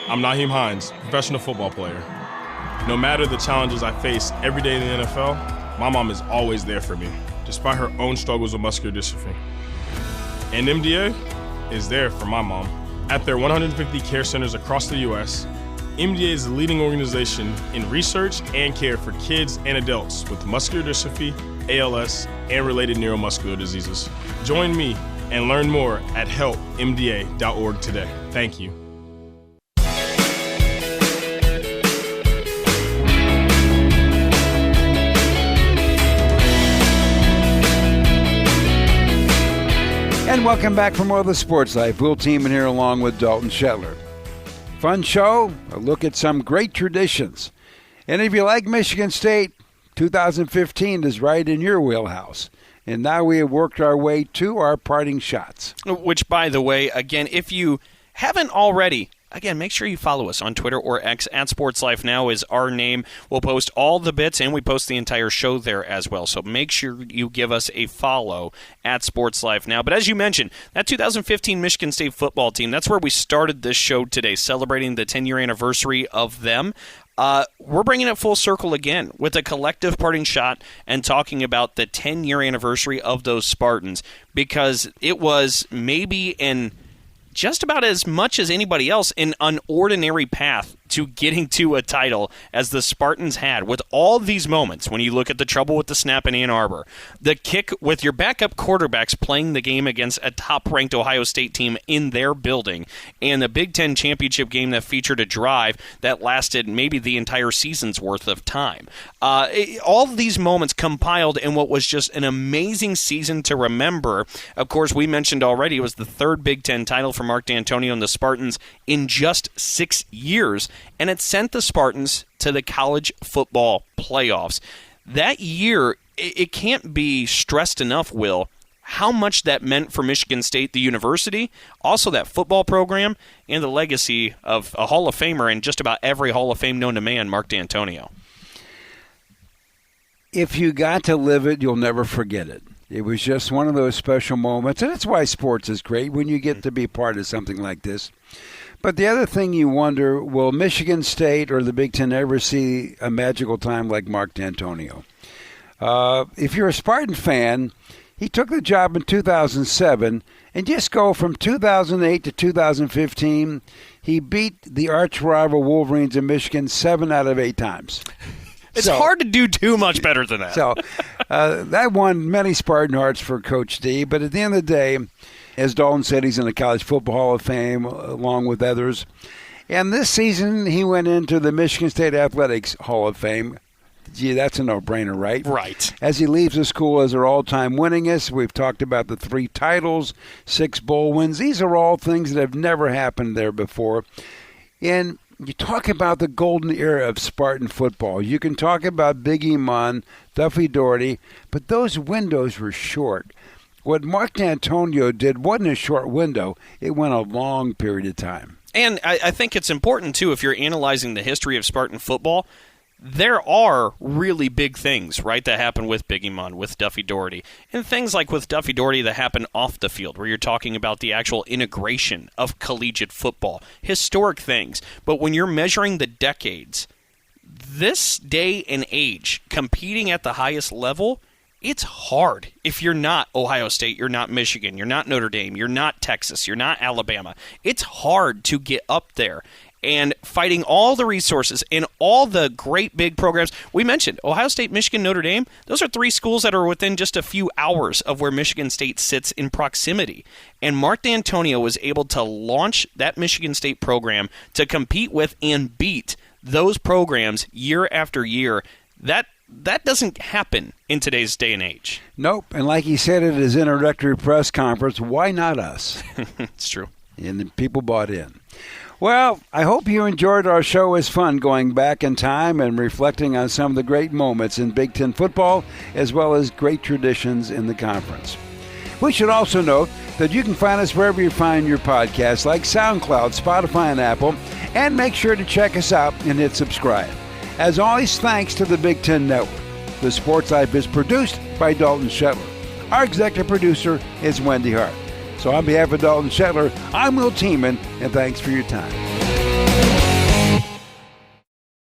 I'm Naheem Hines, professional football player. No matter the challenges I face every day in the NFL, my mom is always there for me, despite her own struggles with muscular dystrophy. And MDA is there for my mom. At their 150 care centers across the U.S., MDA is the leading organization in research and care for kids and adults with muscular dystrophy, ALS, and related neuromuscular diseases. Join me and learn more at helpmda.org today. Thank you. And welcome back for more of the Sports Life. We'll team in here along with Dalton Shetler. Fun show, a look at some great traditions. And if you like Michigan State, 2015 is right in your wheelhouse. And now we have worked our way to our parting shots. Which, by the way, again, if you haven't already, again, make sure you follow us on Twitter or X. @SportsLifeNow is our name. We'll post all the bits, and we post the entire show there as well. So make sure you give us a follow @SportsLifeNow. But as you mentioned, that 2015 Michigan State football team, that's where we started this show today, celebrating the 10-year anniversary of them. We're bringing it full circle again with a collective parting shot and talking about the 10-year anniversary of those Spartans, because it was maybe just about as much as anybody else an unordinary path to getting to a title as the Spartans had, with all these moments when you look at the trouble with the snap in Ann Arbor, the kick with your backup quarterbacks playing the game against a top-ranked Ohio State team in their building, and the Big Ten championship game that featured a drive that lasted maybe the entire season's worth of time. All of these moments compiled in what was just an amazing season to remember. Of course, we mentioned already it was the third Big Ten title for Mark D'Antonio and the Spartans in just 6 years, and it sent the Spartans to the college football playoffs. That year, it can't be stressed enough, Will, how much that meant for Michigan State, the university, also that football program, and the legacy of a Hall of Famer in just about every Hall of Fame known to man, Mark D'Antonio. If you got to live it, you'll never forget it. It was just one of those special moments, and that's why sports is great, when you get to be part of something like this. But the other thing you wonder, will Michigan State or the Big Ten ever see a magical time like Mark D'Antonio? If you're a Spartan fan, he took the job in 2007, and just go from 2008 to 2015, he beat the arch-rival Wolverines of Michigan 7 out of 8 times. It's hard to do too much better than that. So that won many Spartan hearts for Coach D. But at the end of the day, as Dalton said, he's in the College Football Hall of Fame along with others. And this season, he went into the Michigan State Athletics Hall of Fame. Gee, that's a no-brainer, right? Right. As he leaves the school as their all-time winningest, we've talked about the 3 titles, 6 bowl wins. These are all things that have never happened there before. And you talk about the golden era of Spartan football. You can talk about Big Iman, Duffy Daugherty, but those windows were short. What Mark D'Antonio did wasn't a short window. It went a long period of time. And I think it's important, too, if you're analyzing the history of Spartan football, there are really big things, right, that happen with Big Iman, with Duffy Daugherty, and things like with Duffy Daugherty that happen off the field, where you're talking about the actual integration of collegiate football, historic things. But when you're measuring the decades, this day and age, competing at the highest level, it's hard. If you're not Ohio State, you're not Michigan, you're not Notre Dame, you're not Texas, you're not Alabama. It's hard to get up there. And fighting all the resources and all the great big programs. We mentioned Ohio State, Michigan, Notre Dame. Those are 3 schools that are within just a few hours of where Michigan State sits in proximity. And Mark D'Antonio was able to launch that Michigan State program to compete with and beat those programs year after year. That doesn't happen in today's day and age. Nope. And like he said at his introductory press conference, why not us? It's true. And the people bought in. Well, I hope you enjoyed our show. It was fun going back in time and reflecting on some of the great moments in Big Ten football, as well as great traditions in the conference. We should also note that you can find us wherever you find your podcasts, like SoundCloud, Spotify, and Apple, and make sure to check us out and hit subscribe. As always, thanks to the Big Ten Network. The Sports Life is produced by Dalton Shetler. Our executive producer is Wendy Hart. So on behalf of Dalton Shetler, I'm Will Tiemann, and thanks for your time.